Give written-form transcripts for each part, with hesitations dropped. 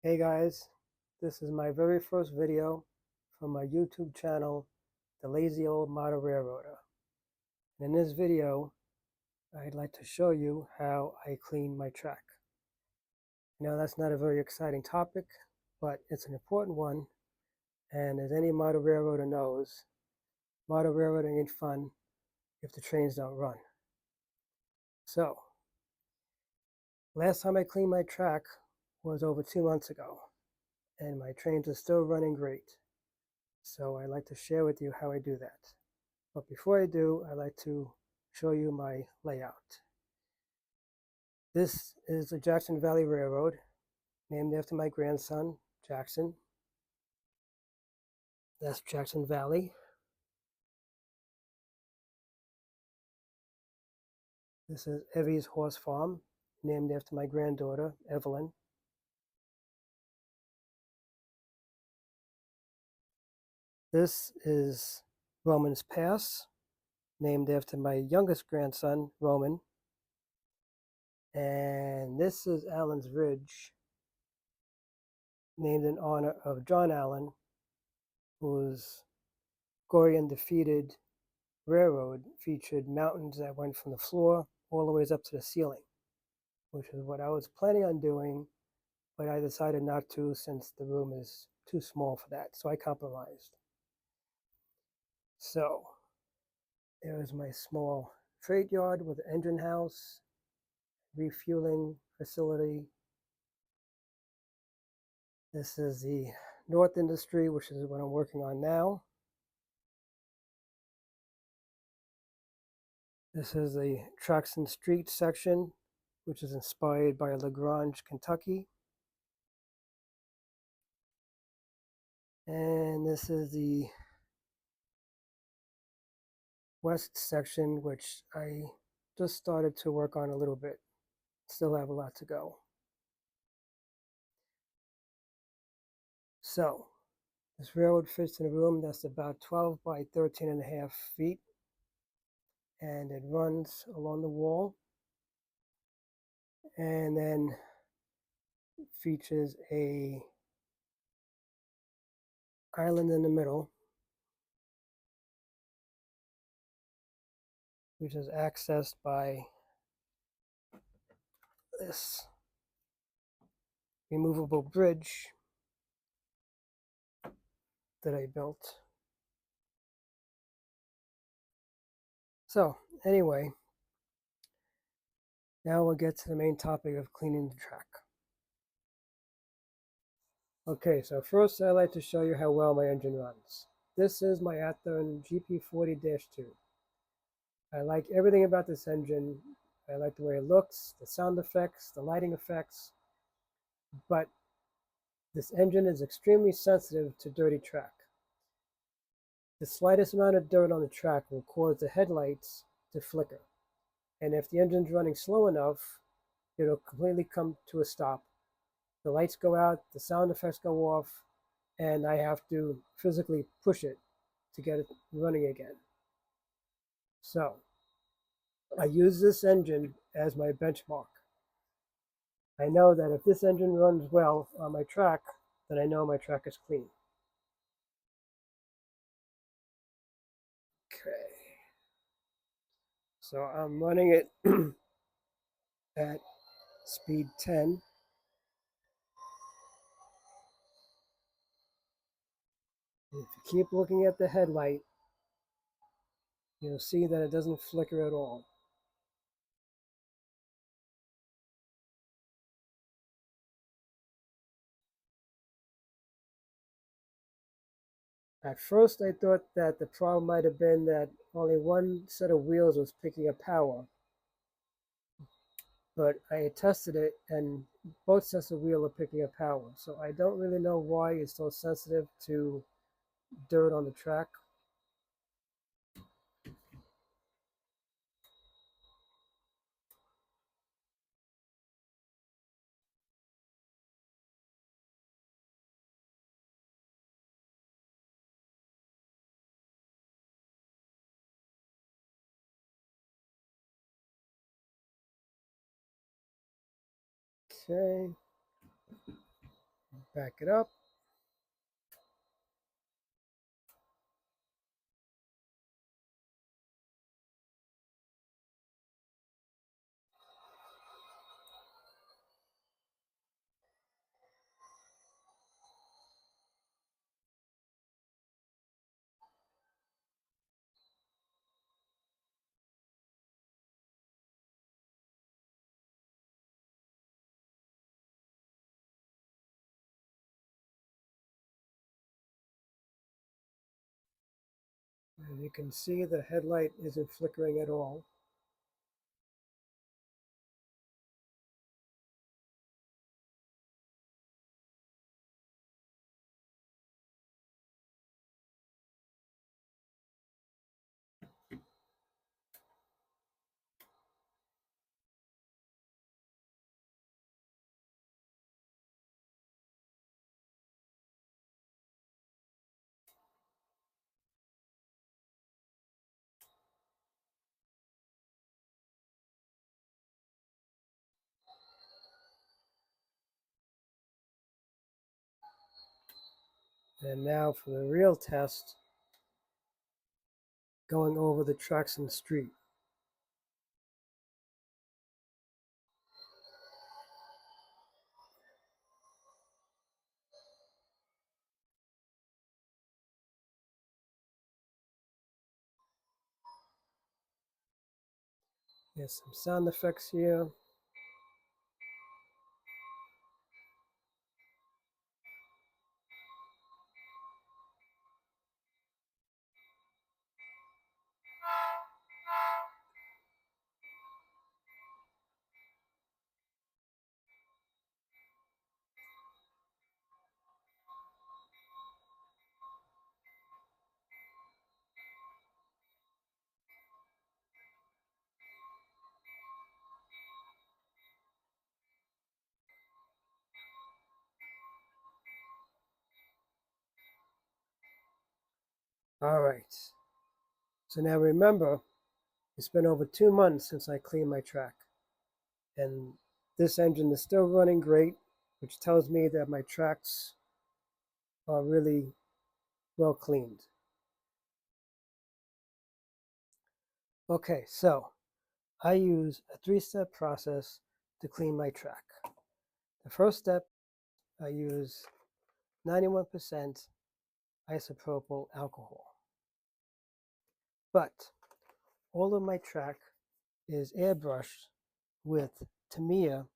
Hey guys, this is my very first video from my YouTube channel, The Lazy Old Model Railroader. In this video, I'd like to show you how I clean my track. Now that's not a very exciting topic, but it's an important one, and as any model railroader knows, model railroading ain't fun if the trains don't run. So, last time I cleaned my track was over 2 months ago, and my trains are still running great. So I'd like to share with you how I do that. But before I do, I'd like to show you my layout. This is the Jackson Valley Railroad, named after my grandson, Jackson. That's Jackson Valley. This is Evie's Horse Farm, named after my granddaughter, Evelyn. This is Roman's Pass, named after my youngest grandson, Roman. And this is Allen's Ridge, named in honor of John Allen, whose gory and defeated railroad featured mountains that went from the floor all the way up to the ceiling, which is what I was planning on doing, but I decided not to since the room is too small for that, so I compromised. So there is my small freight yard with an engine house, refueling facility. This is the North Industry, which is what I'm working on now. This is the Traxon Street section, which is inspired by LaGrange, Kentucky. And this is the west section, which I just started to work on a little bit. Still have a lot to go. So this railroad fits in a room that's about 12 by 13 and a half feet, and it runs along the wall, and then features a island in the middle, which is accessed by this removable bridge that I built. So anyway, now we'll get to the main topic of cleaning the track. Okay, so first I'd like to show you how well my engine runs. This is my Athearn GP40-2. I like everything about this engine. I like the way it looks, the sound effects, the lighting effects, but this engine is extremely sensitive to dirty track. The slightest amount of dirt on the track will cause the headlights to flicker. And if the engine's running slow enough, it'll completely come to a stop. The lights go out, the sound effects go off, and I have to physically push it to get it running again. So I use this engine as my benchmark. I know that if this engine runs well on my track, then I know my track is clean. Okay. So I'm running it at speed 10. If you keep looking at the headlight, you'll see that it doesn't flicker at all. At first, I thought that the problem might have been that only one set of wheels was picking up power. But I tested it, and both sets of wheels are picking up power. So I don't really know why it's so sensitive to dirt on the track. Okay. Back it up. As you can see, the headlight isn't flickering at all. And now for the real test, going over the trucks and street. There's some sound effects here. All right. So now remember, it's been over 2 months since I cleaned my track. And this engine is still running great, which tells me that my tracks are really well cleaned. Okay, so I use a 3-step process to clean my track. The first step, I use 91% isopropyl alcohol. But all of my track is airbrushed with Tamiya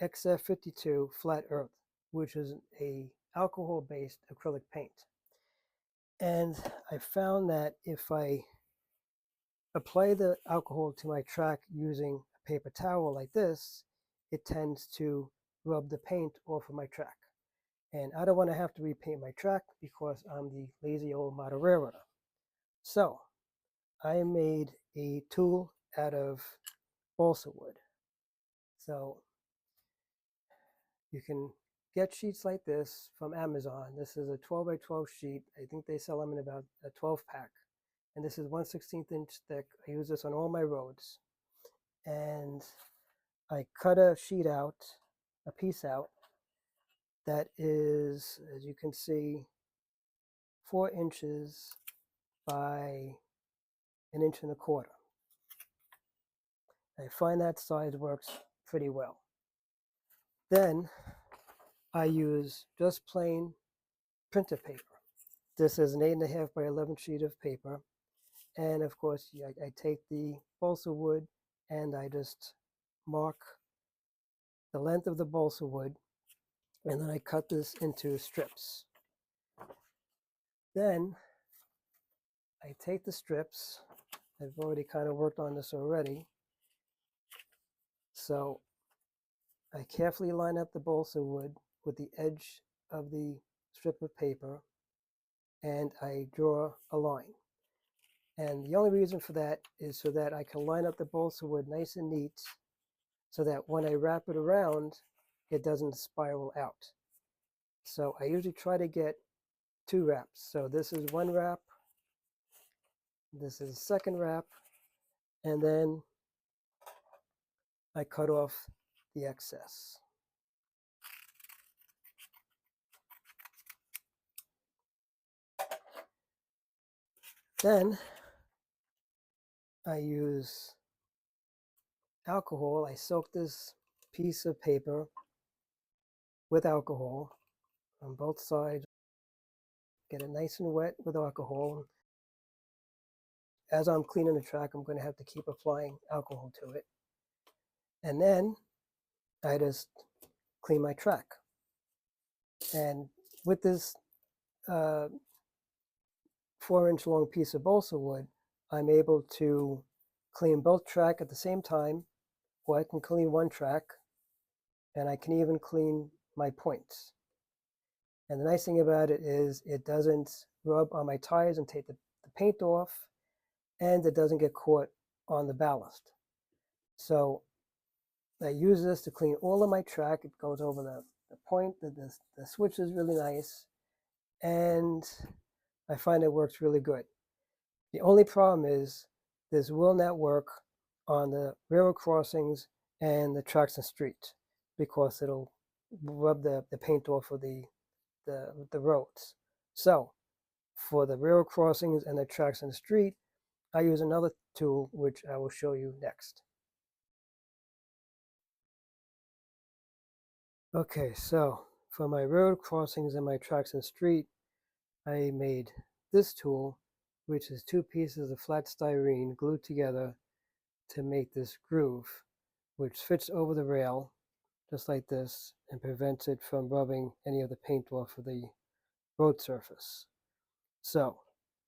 XF52 Flat Earth, which is a alcohol-based acrylic paint. And I found that if I apply the alcohol to my track using a paper towel like this, it tends to rub the paint off of my track. And I don't want to have to repaint my track because I'm the lazy old Madeira. So I made a tool out of balsa wood. So you can get sheets like this from Amazon. This is a 12 by 12 sheet. I think they sell them in about a 12 pack. And this is 1/16 inch thick. I use this on all my roads. And I cut a sheet out, a piece out, that is, as you can see, 4 inches by 1.25 inches. I find that size works pretty well. Then I use just plain printer paper. This is an 8.5 by 11 sheet of paper. And of course, I take the balsa wood and I just mark the length of the balsa wood, and then I cut this into strips. Then I take the strips. I've already kind of worked on this already. So I carefully line up the balsa wood with the edge of the strip of paper, and I draw a line. And the only reason for that is so that I can line up the balsa wood nice and neat so that when I wrap it around, it doesn't spiral out. So I usually try to get 2 wraps. So this is 1 wrap, this is a 2nd wrap, and then I cut off the excess. Then I use alcohol. I soak this piece of paper with alcohol on both sides, get it nice and wet with alcohol. As I'm cleaning the track, I'm going to have to keep applying alcohol to it. And then I just clean my track. And with this 4-inch long piece of balsa wood, I'm able to clean both track at the same time, or I can clean one track, and I can even clean my points. And the nice thing about it is it doesn't rub on my tires and take the paint off, and it doesn't get caught on the ballast. So I use this to clean all of my track. It goes over the point, the switch is really nice, and I find it works really good. The only problem is this will not work on the railroad crossings and the tracks and street because it'll rub the paint off of the roads. So for the railroad crossings and the tracks and the street, I use another tool which I will show you next. Okay, so for my road crossings and my tracks and street, I made this tool, which is 2 pieces of flat styrene glued together to make this groove, which fits over the rail just like this and prevents it from rubbing any of the paint off of the road surface. So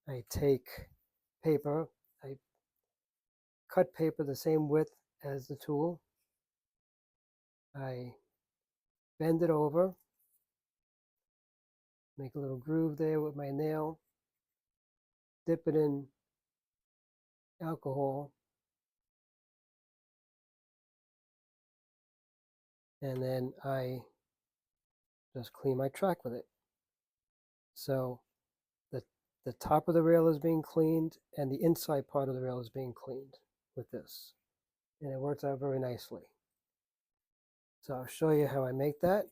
I take paper, I cut paper the same width as the tool, I bend it over, make a little groove there with my nail, dip it in alcohol, and then I just clean my track with it. So the top of the rail is being cleaned and the inside part of the rail is being cleaned with this. And it works out very nicely. So I'll show you how I make that.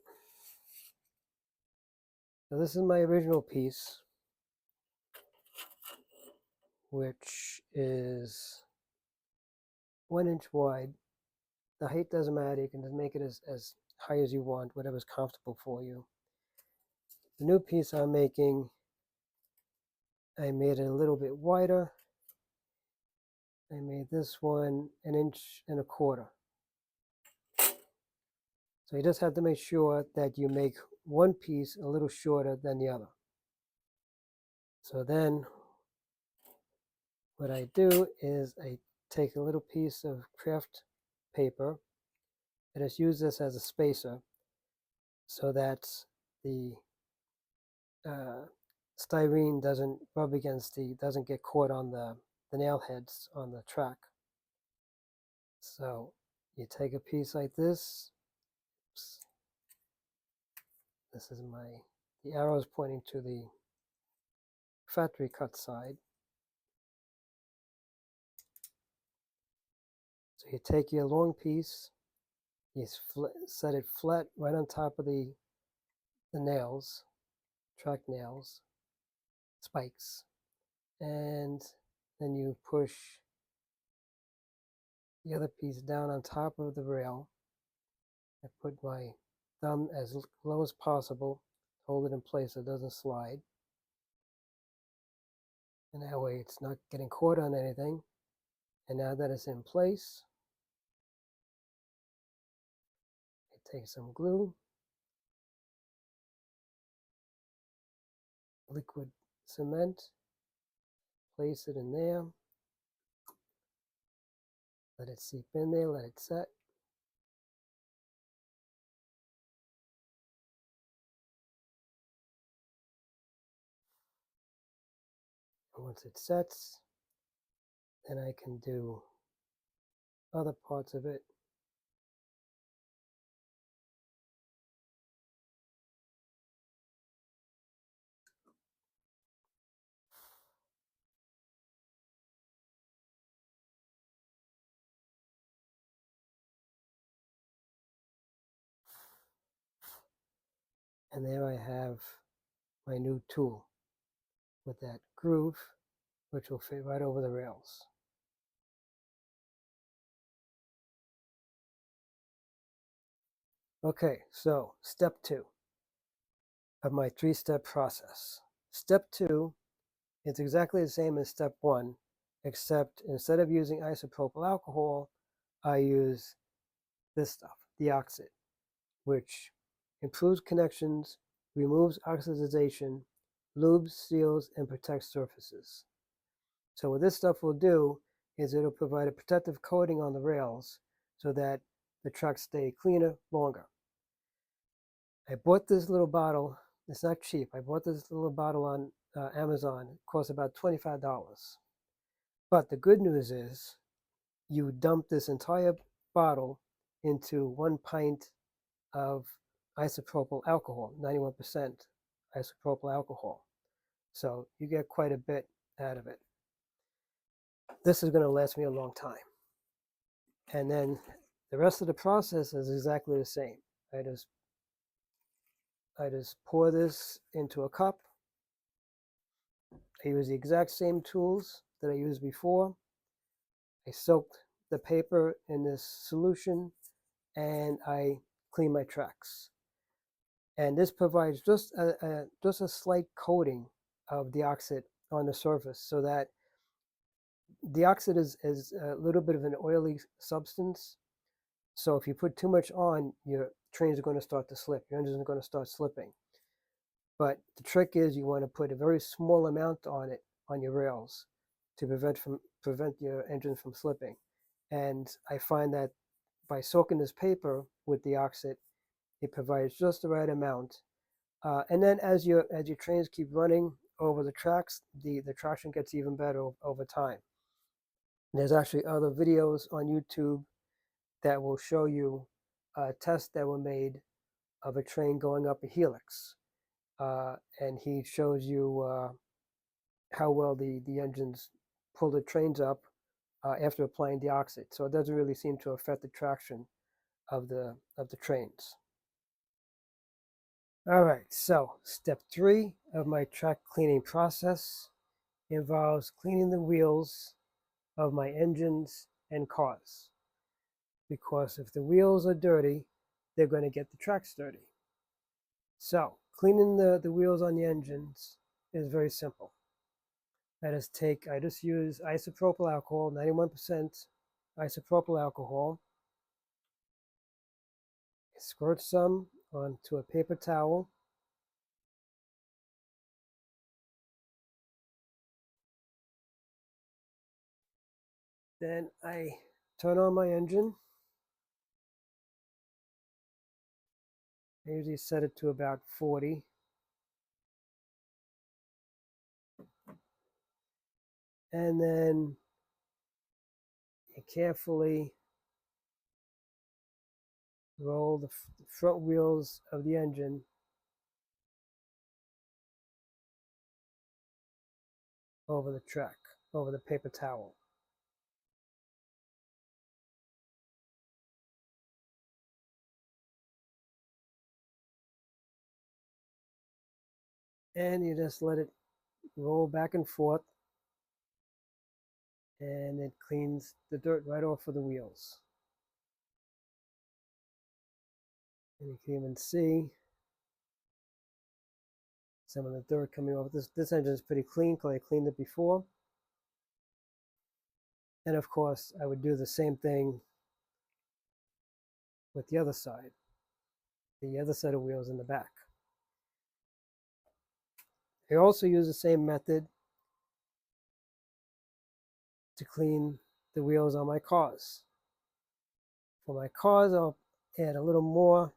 So this is my original piece, which is 1 inch wide. The height doesn't matter. You can just make it as high as you want, whatever's comfortable for you. The new piece I'm making, I made it a little bit wider. I made this one 1.25 inches. So you just have to make sure that you make one piece a little shorter than the other. So then what I do is I take a little piece of craft paper and just use this as a spacer so that the styrene doesn't rub against doesn't get caught on the nail heads on the track. So you take a piece like this. Oops. This is the arrow is pointing to the factory cut side. So you take your long piece, you set it flat right on top of the nails, track nails, spikes, and then you push the other piece down on top of the rail. I put my thumb as low as possible, hold it in place so it doesn't slide. And that way it's not getting caught on anything. And now that it's in place, I take some glue, liquid cement, place it in there, let it seep in there, let it set. And once it sets, then I can do other parts of it. And there I have my new tool with that groove which will fit right over the rails. Okay, so step 2 of my 3-step process. Step 2 is exactly the same as step 1, except instead of using isopropyl alcohol, I use this stuff, Deoxit, which improves connections, removes oxidization, lubes, seals, and protects surfaces. So what this stuff will do is it'll provide a protective coating on the rails so that the tracks stay cleaner longer. I bought this little bottle. It's not cheap. I bought this little bottle on Amazon. It costs about $25. But the good news is you dump this entire bottle into 1 pint of isopropyl alcohol, 91% isopropyl alcohol. So you get quite a bit out of it. This is going to last me a long time. And then the rest of the process is exactly the same. I just pour this into a cup. I use the exact same tools that I used before. I soaked the paper in this solution and I clean my tracks. And this provides just a slight coating of Deoxit on the surface so that Deoxit is a little bit of an oily substance. So if you put too much on, your trains are going to start to slip. Your engines are going to start slipping. But the trick is you want to put a very small amount on it, on your rails, to prevent your engine from slipping. And I find that by soaking this paper with Deoxit, it provides just the right amount. And then as your trains keep running over the tracks, the traction gets even better over time. And there's actually other videos on YouTube that will show you tests that were made of a train going up a helix. And he shows you how well the engines pull the trains up after applying Deoxit. So it doesn't really seem to affect the traction of the trains. All right, so step 3 of my track cleaning process involves cleaning the wheels of my engines and cars. Because if the wheels are dirty, they're going to get the tracks dirty. So cleaning the wheels on the engines is very simple. I just use isopropyl alcohol, 91% isopropyl alcohol. I squirt some onto a paper towel. Then I turn on my engine. I usually set it to about 40. And then you carefully roll the front wheels of the engine over the track, over the paper towel. And you just let it roll back and forth, and it cleans the dirt right off of the wheels. And you can even see some of the dirt coming off. This engine is pretty clean because I cleaned it before. And of course, I would do the same thing with the other side of wheels in the back. I also use the same method to clean the wheels on my cars. For my cars, I'll add a little more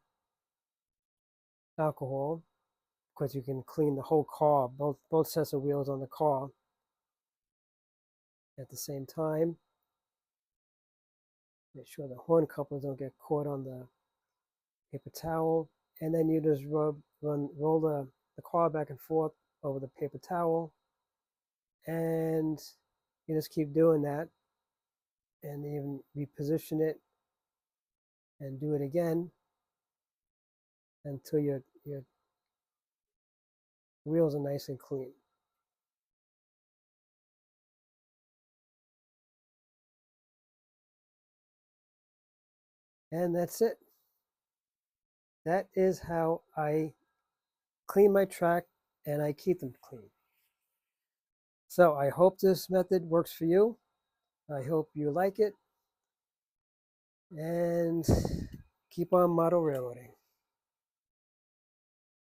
alcohol because you can clean the whole car, both sets of wheels on the car at the same time. Make sure the horn couplers don't get caught on the paper towel. And then you just roll the car back and forth over the paper towel. And you just keep doing that and even reposition it and do it again until your wheels are nice and clean. And that's it. That is how I clean my track and I keep them clean. So I hope this method works for you. I hope you like it. And keep on model railroading.